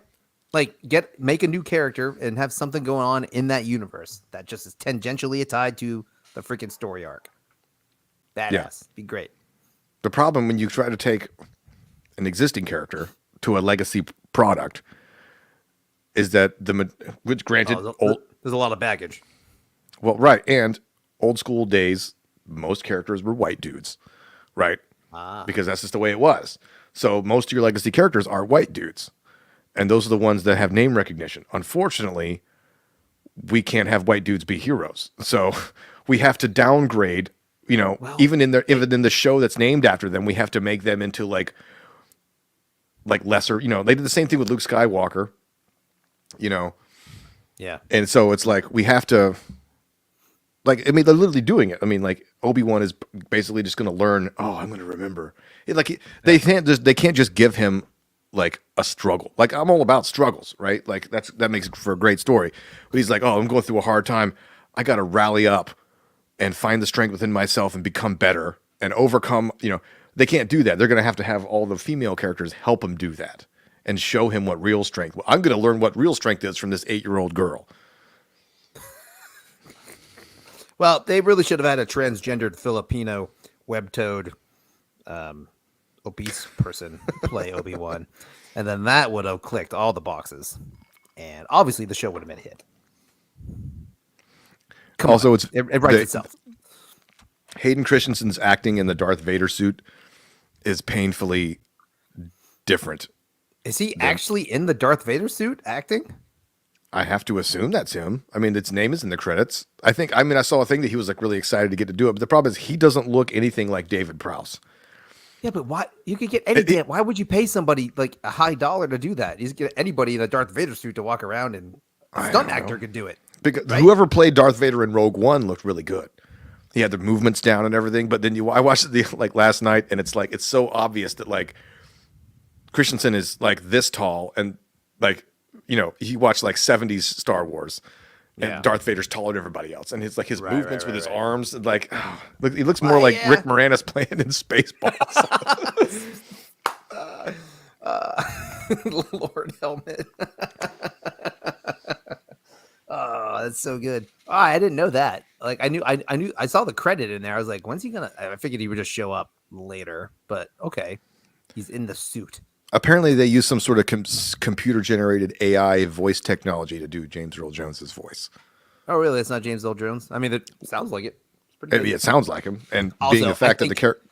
like make a new character and have something going on in that universe that just is tangentially tied to the freaking story arc. Badass, Yeah. be great. The problem when you try to take an existing character to a legacy product is that which granted, There's a lot of baggage. well, right, and old school days, most characters were white dudes, right? Because that's just the way it was. So most of your legacy characters are white dudes, and those are the ones that have name recognition. Unfortunately, we can't have white dudes be heroes, so we have to downgrade. Even in the show that's named after them, we have to make them into like lesser. They did the same thing with Luke Skywalker. Yeah, And so it's like we have to, like, I mean, they're literally doing it. I mean, like Obi-Wan is basically just going to learn. Oh, I'm going to remember. They can't just give him like a struggle. Like I'm all about struggles, right? Like that makes for a great story. But he's like, oh, I'm going through a hard time. I got to rally up and find the strength within myself and become better and overcome. They can't do that. They're going to have all the female characters help him do that and show him what real strength. I'm going to learn what real strength is from this 8-year-old girl. well, they really should have had a transgendered Filipino web-toed obese person play Obi-Wan, and then that would have clicked all the boxes, and obviously the show would have been a hit. Also, It writes itself. Hayden Christensen's acting in the Darth Vader suit is painfully different. Is he actually in the Darth Vader suit acting? I have to assume that's him. I mean, its name is in the credits. I saw a thing that he was like really excited to get to do it, but the problem is he doesn't look anything like David Prowse. Yeah, but why? You could get any damn. Why would you pay somebody like a high dollar to do that? You just get anybody in a Darth Vader suit to walk around, and a stunt actor could do it. Because Right? whoever played Darth Vader in Rogue One looked really good. He had the movements down and everything. But then I watched it last night, and it's like it's so obvious that like Christensen is like this tall, and like he watched like 70s Star Wars, and Yeah. Darth Vader's taller than everybody else, and his Right, movements with right, his right. arms, and like look, he looks more like yeah. Rick Moranis playing in Spaceballs. Lord helmet. Oh, that's so good. Oh, I didn't know that. Like I knew I saw the credit in there. I was like, when's he gonna? I figured he would just show up later, but okay, he's in the suit. Apparently, they use some sort of computer generated AI voice technology to do James Earl Jones's voice. Oh, really? It's not James Earl Jones. I mean, it sounds like it. It's pretty Maybe good. it sounds like him, and Also, being the I fact that the think- character.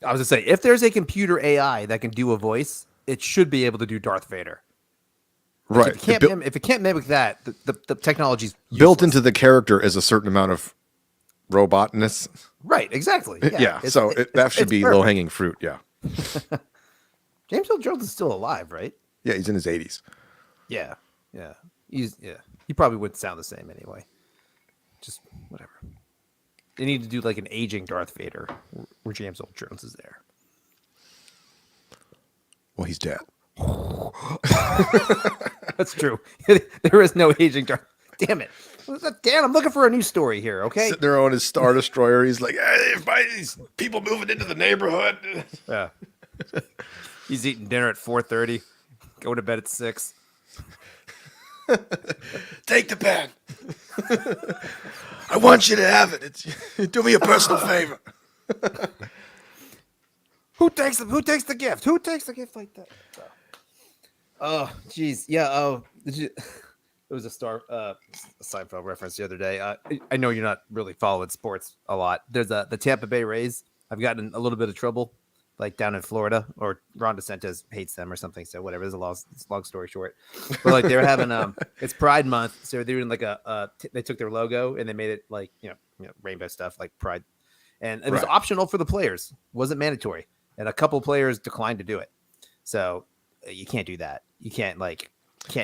I was gonna say, if there's a computer AI that can do a voice, it should be able to do Darth Vader. Right. If it can't mimic that, the technology's Built useless. into the character is a certain amount of robotness. Right, exactly. Yeah. It's- So it's- that should it's be perfect. low hanging fruit. Yeah. James Earl Jones is still alive, right? Yeah. He's in his 80s. Yeah. He probably wouldn't sound the same anyway. Just whatever. They need to do like an aging Darth Vader where James Earl Jones is there. Well, he's dead. That's true. There is no aging Darth. Damn it. Dan, I'm looking for a new story here, okay? Sitting there on his Star Destroyer. He's like, hey, these people moving into the neighborhood. Yeah. He's eating dinner at 4:30, going to bed at 6. Take the pen. I want you to have it. Do me a personal favor. Who takes the gift? Who takes the gift like that? Oh, jeez. Yeah. Oh, it was a Seinfeld reference the other day. I know you're not really following sports a lot. There's the Tampa Bay Rays. I've gotten in a little bit of trouble, like down in Florida, or Ron DeSantis hates them or something. So whatever. It's a long story short. But like they're having it's Pride Month, so they're doing like they took their logo and they made it like you know rainbow stuff like Pride, and it was Right. optional for the players, wasn't mandatory, and a couple players declined to do it. So you can't do that. You can't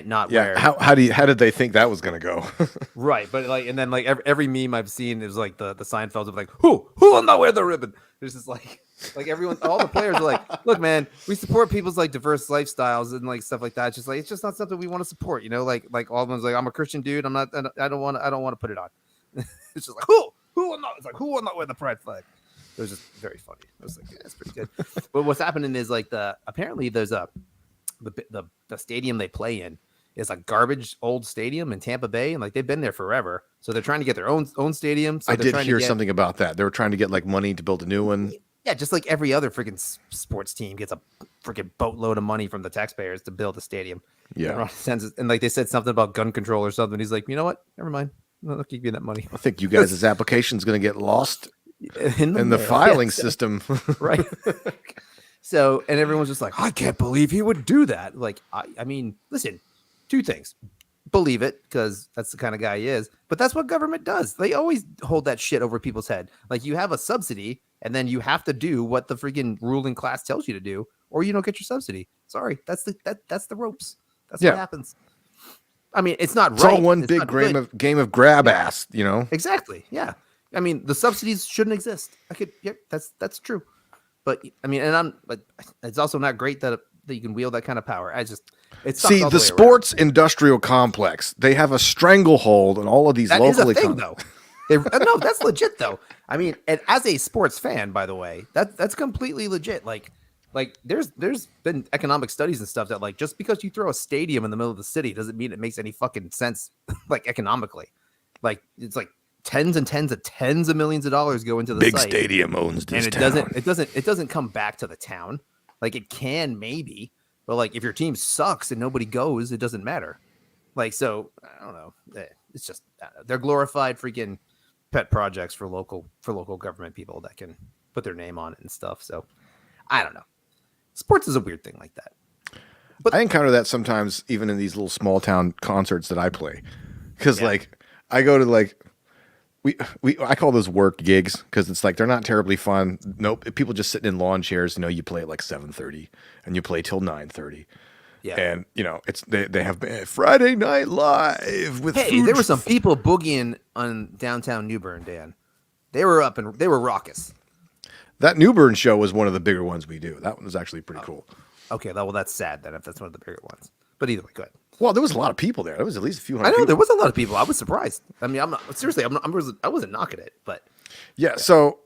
not Yeah. wear How did they think that was going to go? right. But like, and then like every meme I've seen is like the Seinfelds of like, who will not wear the ribbon? There's just like everyone, all the players are like, look, man, we support people's like diverse lifestyles and like stuff like that. It's just not something we want to support, you know, like all of them's like, I'm a Christian dude. I don't want to put it on. It's just like, who will not? It's like, who will not wear the pride flag? It was just very funny. I was like, yeah, that's pretty good. But what's happening is like apparently there's the stadium they play in is a garbage old stadium in Tampa Bay, and like they've been there forever. So they're trying to get their own stadium. So I they're did trying hear to get, something about that. They were trying to get like money to build a new one. Yeah, just like every other freaking sports team gets a freaking boatload of money from the taxpayers to build a stadium. Yeah. And like they said something about gun control or something. He's like, you know what? Never mind. I'll give you that money. I think you guys' application's going to get lost In in the mail. filing Yeah, system. right. So, and everyone's just like, I can't believe he would do that. Like, I mean, listen, two things. Believe it, because that's the kind of guy he is. But that's what government does. They always hold that shit over people's head. Like, you have a subsidy, and then you have to do what the freaking ruling class tells you to do, or you don't get your subsidy. Sorry, that's the ropes. That's Yeah. what happens. I mean, it's not It's right. all one It's big not good. game of grab ass, you know? Exactly. Yeah. I mean, the subsidies shouldn't exist. Yep, that's true. But I mean, but it's also not great that you can wield that kind of power. It's See, the sports industrial complex, they have a stranglehold on all of these that is local a thing, economies. though. No, that's legit though. I mean, and as a sports fan, by the way, that's completely legit. Like there's been economic studies and stuff that like just because you throw a stadium in the middle of the city doesn't mean it makes any fucking sense like economically. Like it's like tens of millions of dollars go into the Big site. stadium owns this And town. it doesn't come back to the town. Like it can maybe, but like if your team sucks and nobody goes, it doesn't matter. Like so, I don't know. It's just they're glorified freaking pet projects for local government people that can put their name on it and stuff. So I don't know. Sports is a weird thing like that. I encounter that sometimes even in these little small town concerts that I play. Because Yeah. like I go to like I call those work gigs because it's like they're not terribly fun. Nope. People just sitting in lawn chairs, you know, you play at like 7:30 and you play till 9:30. Yeah. And you know, they have Friday Night Live with Hey, food. there were some people boogieing on downtown New Bern, Dan. They were up and they were raucous. That New Bern show was one of the bigger ones we do. That one was actually pretty cool. Okay, well that's sad then if that's one of the bigger ones. But either way, go ahead. Well, there was a lot of people there. There was at least a few I hundred know people. there was a lot of people. I was surprised. I mean, I wasn't knocking it, but Yeah, so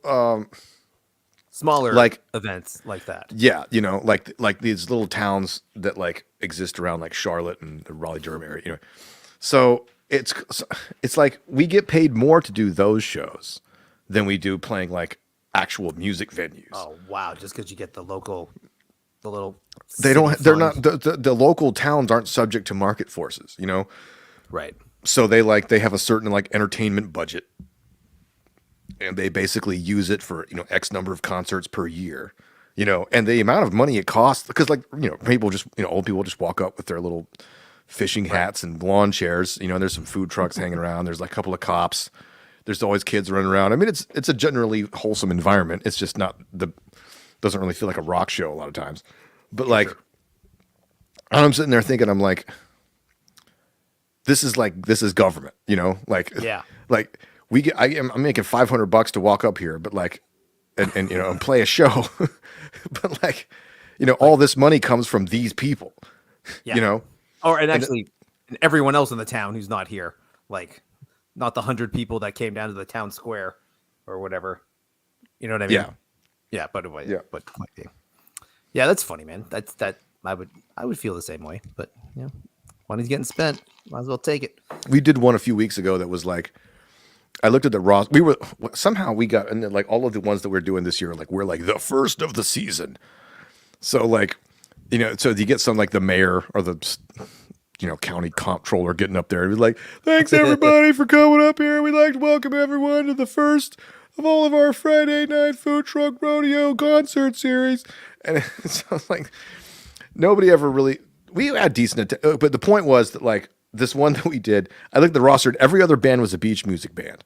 smaller Like- events like that. yeah, you know, like these little towns that like exist around like Charlotte and the Raleigh Durham area, you know. So it's it's like we get paid more to do those shows than we do playing like actual music venues. Oh wow! Just because you get the little They city don't. They're fund. not. The local towns aren't subject to market forces. Right. So they have a certain like entertainment budget, and they basically use it for X number of concerts per year. And the amount of money it costs, because people just old people just walk up with their little fishing hats and lawn chairs. There's some food trucks hanging around. There's like a couple of cops. There's always kids running around. I mean, it's a generally wholesome environment. It's just not doesn't really feel like a rock show a lot of times. But like, and I'm sitting there thinking, I'm like, this is government, like, Yeah. like I'm making $500 to walk up here, but like, and play a show, but like, all this money comes from these people, Yeah. And actually, and everyone else in the town who's not here, like, not the 100 people that came down to the town square or whatever. You know what I mean? Yeah. Yeah, but anyway, Yeah. but yeah, that's funny, man. That I would feel the same way, but money's getting spent. Might as well take it. We did one a few weeks ago that was like, I looked at the Ross. We got, and then like all of the ones that we're doing this year, like we're like the first of the season. So like, so you get some like the mayor or the county comptroller getting up there and be like, thanks everybody for coming up here. We'd like to welcome everyone to the first of all of our Friday night food truck rodeo concert series. And so it's like, nobody ever really, we had decent, but the point was that like this one that we did, I looked at the roster and every other band was a beach music band.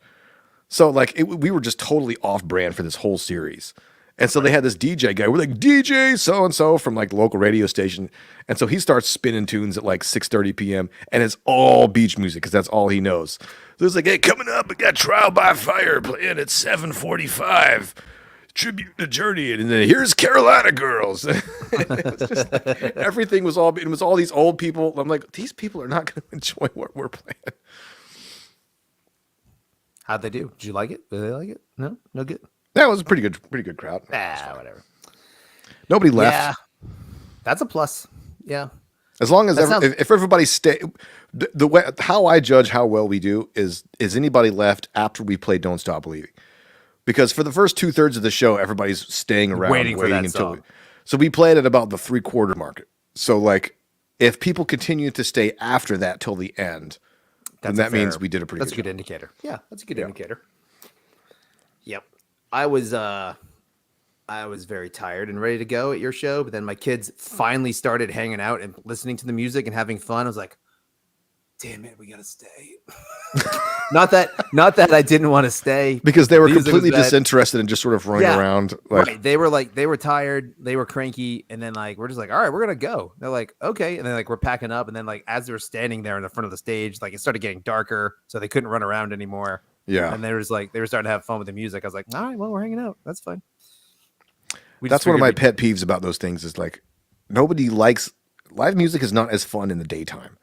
So like we were just totally off brand for this whole series. And so they had this DJ guy. We're like, DJ so-and-so from like the local radio station. And so he starts spinning tunes at like 6:30 p.m. And it's all beach music because that's all he knows. So it's like, hey, coming up, we got Trial by Fire playing at 7:45. Tribute to Journey. And then here's Carolina Girls. It's just like, everything was it was all these old people. I'm like, these people are not going to enjoy what we're playing. How'd they do? Did you like it? Did they like it? No? No good? That was a pretty good crowd. Whatever. Nobody left. Yeah. That's a plus. Yeah. As long as That if everybody the way how I judge how well we do is anybody left after we play Don't Stop Believing, because for the first 2/3 of the show everybody's staying around Waiting for that until song. so we played at about the 3/4 market. So like if people continue to stay after that till the end, then that means we did a pretty That's good a good job. indicator. Yeah, that's a good indicator. Yep. I was very tired and ready to go at your show, but then my kids finally started hanging out and listening to the music and having fun. I was like, damn it, we gotta stay. not that I didn't want to stay. Because they were Music was completely bad. disinterested and just sort of running around. Like, Right. They were tired, they were cranky, and then like we're just like, all right, we're gonna go. They're like, okay, and then like we're packing up, and then like as they were standing there in the front of the stage, like it started getting darker, so they couldn't run around anymore. yeah. And they were starting to have fun with the music. I was like, all right, well, we're hanging out. That's fine. That's one of my pet peeves about those things is like nobody likes live music is not as fun in the daytime.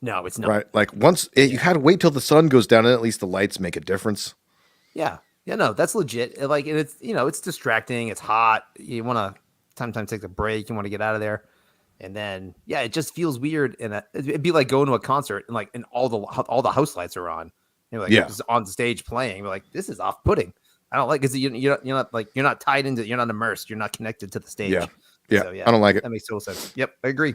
No, it's not. Right. Like you had to wait till the sun goes down and at least the lights make a difference. Yeah. Yeah, no, that's legit. Like, and it's, it's distracting. It's hot. You want to sometimes take a break. You want to get out of there. And then, yeah, it just feels weird. And it'd be like going to a concert and all the house lights are on. You're like, Yeah. just on stage playing. You're like, this is off-putting. I don't like, because you're not tied into, you're not immersed. You're not connected to the stage. Yeah. Yeah. So, I don't like it. That makes total sense. Yep, I agree.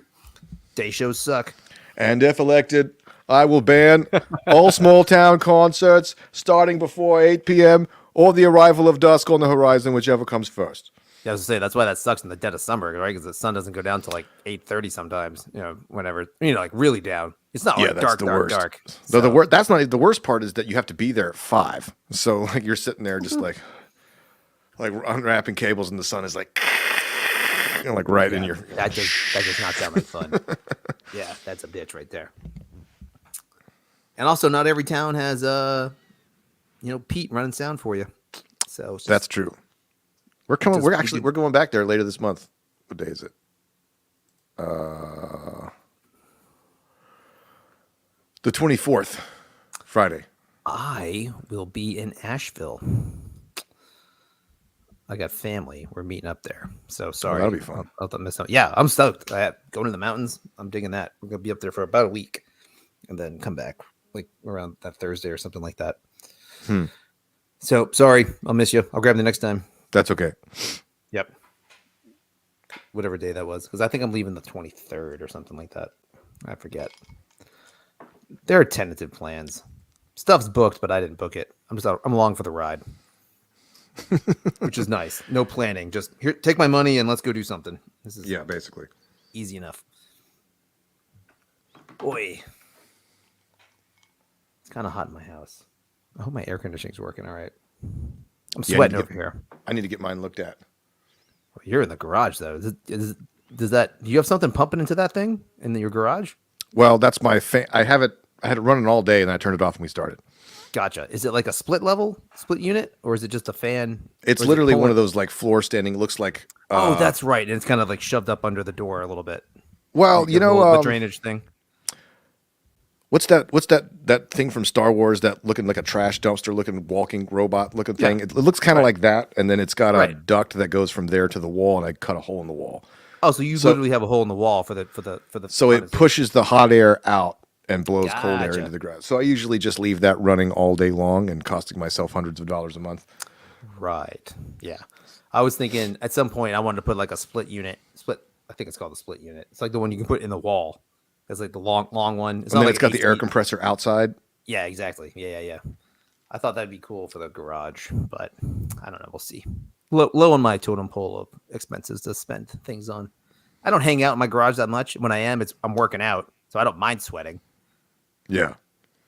Day shows suck. And if elected, I will ban all small town concerts starting before 8 p.m. or the arrival of dusk on the horizon, whichever comes first. Yeah, I was gonna say that's why that sucks in the dead of summer, right? Because the sun doesn't go down till like 8:30 sometimes. Whenever like really down. It's not like that's dark. So the So, worst. That's not the worst part is that you have to be there at 5. So like you're sitting there just like unwrapping cables, and the sun is like, like right in your. that does not sound like fun. Yeah, that's a bitch right there. And also, not every town has Pete running sound for you. So it's That's true. We're coming. Just- We're going back there later this month. What day is it? The 24th, Friday. I will be in Asheville. I got family. We're meeting up there. So sorry. that'll be fun. I'll miss out. Yeah, I'm stoked. Going to the mountains. I'm digging that. We're gonna be up there for about a week, and then come back. like around that Thursday or something like that. Hmm. So sorry, I'll miss you. I'll grab the next time. That's okay. Yep. Whatever day that was, because I think I'm leaving the 23rd or something like that. I forget. There are tentative plans. Stuff's booked, but I didn't book it. I'm along for the ride, which is nice. No planning. Just here, take my money and let's go do something. This is Yeah, basically. easy enough. Boy, it's kind of hot in my house. I hope my air conditioning's working all right. I'm Yeah, I sweating need to over here. I need to get mine looked at. You're in the garage though. Does that? Do you have something pumping into that thing in your garage? Well, that's my fan. I had it running all day, and I turned it off when we started. Gotcha. Is it like a split unit, or is it just a fan? It's Or is it literally one pulling- of those like floor standing. Looks like. Oh, that's right. And it's kind of like shoved up under the door a little bit. Well, Like you the know, little- the drainage thing. what's that thing from Star Wars? That looking like a trash dumpster, looking walking robot looking thing. Yeah. It looks kind of like that, and then it's got a Right. duct that goes from there to the wall, and I cut a hole in the wall. Oh, so you literally have a hole in the wall for the. So it pushes the hot air out and blows cold air Gotcha. into the ground. So I usually just leave that running all day long and costing myself hundreds of dollars a month. Right. Yeah. I was thinking at some point I wanted to put like a split unit. I think it's called the split unit. It's like the one you can put in the wall. It's like the long one. It's And then like it's got the air AC. compressor outside. Yeah, exactly. Yeah. I thought that'd be cool for the garage, but I don't know. We'll see. Low on my totem pole of expenses to spend things on. I don't hang out in my garage that much. When I am, I'm working out, so I don't mind sweating, Yeah.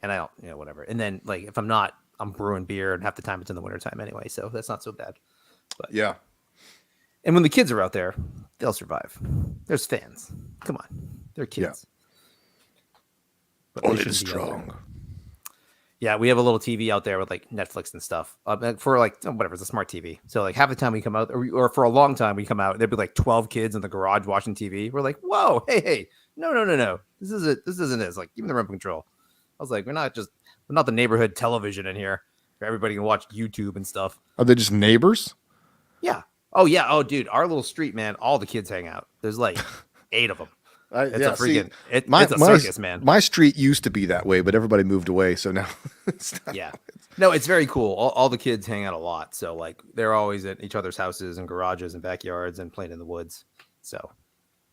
and I don't, whatever. And then like if I'm not, I'm brewing beer, and half the time it's in the wintertime anyway, so that's not so bad. Yeah. And when the kids are out there, they'll survive. There's fans. Come on, they're kids. But they Only shouldn't the be out there. strong. Yeah, we have a little TV out there with like Netflix and stuff for like whatever. It's a smart TV. So like half the time we come out, or for a long time we come out, there'd be like 12 kids in the garage watching TV. We're like, whoa, hey, no. This isn't this. Like, give me the remote control. I was like, we're not the neighborhood television in here where everybody can watch YouTube and stuff. Are they just neighbors? Yeah. Oh yeah. Oh dude, our little street, man. All the kids hang out. There's like 8 of them. It's a freaking. It's a circus, man. My street used to be that way, but everybody moved away. So now it's not. Yeah. No, it's very cool. All the kids hang out a lot. So like they're always at each other's houses and garages and backyards and playing in the woods. So,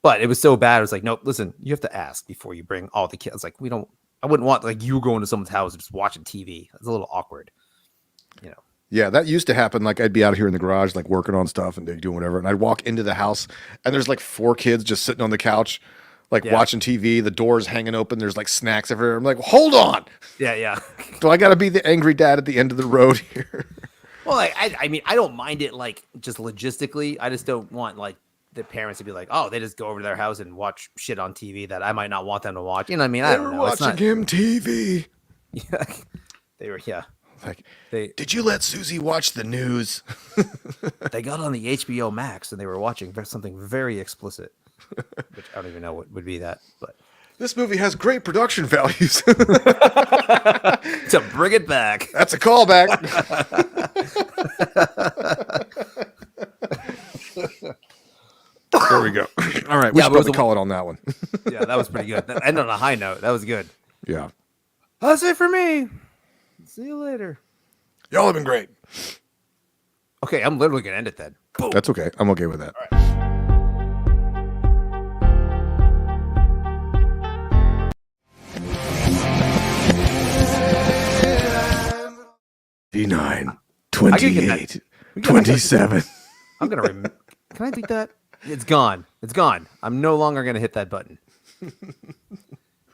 but it was so bad. It was like, nope, listen, you have to ask before you bring all the kids. Like I wouldn't want like you going to someone's house and just watching TV. It's a little awkward, Yeah, that used to happen. Like I'd be out here in the garage, like working on stuff and doing whatever, and I'd walk into the house, and there's like 4 kids just sitting on the couch, like Yeah. watching TV. The door's hanging open. There's like snacks everywhere. I'm like, hold on. Yeah. Do I got to be the angry dad at the end of the road here? Well, like, I mean, I don't mind it like just logistically. I just don't want like the parents to be like, oh, they just go over to their house and watch shit on TV that I might not want them to watch. You know what I mean? I They don't were know. It's watching not, him TV. yeah, they were, yeah. Like, They did you let Susie watch the news? they got on the HBO Max and they were watching something very explicit, which I don't even know what would be that, but This movie has great production values. to bring it back. That's a callback. There we go. All right, we Yeah, should but it was probably a- call it on that one. Yeah, that was pretty good. That ended on a high note. That was good. Yeah. That's it for me. See you later. Y'all have been great. Okay, I'm literally gonna end it then. Boom. That's okay. I'm okay with that. 29, I could get that. 28, 27. I'm gonna. Can I beat that? It's gone. It's gone. I'm no longer gonna hit that button.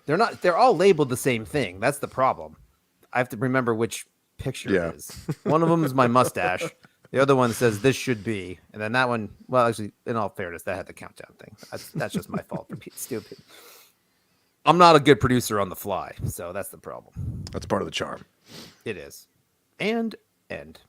They're not. They're all labeled the same thing. That's the problem. I have to remember which picture Yeah. it is. One of them is my mustache. The other one says this should be, and then that one. Well, actually, in all fairness, that had the countdown thing. That's just my fault for being stupid. I'm not a good producer on the fly, so that's the problem. That's part of the charm. It is. And end.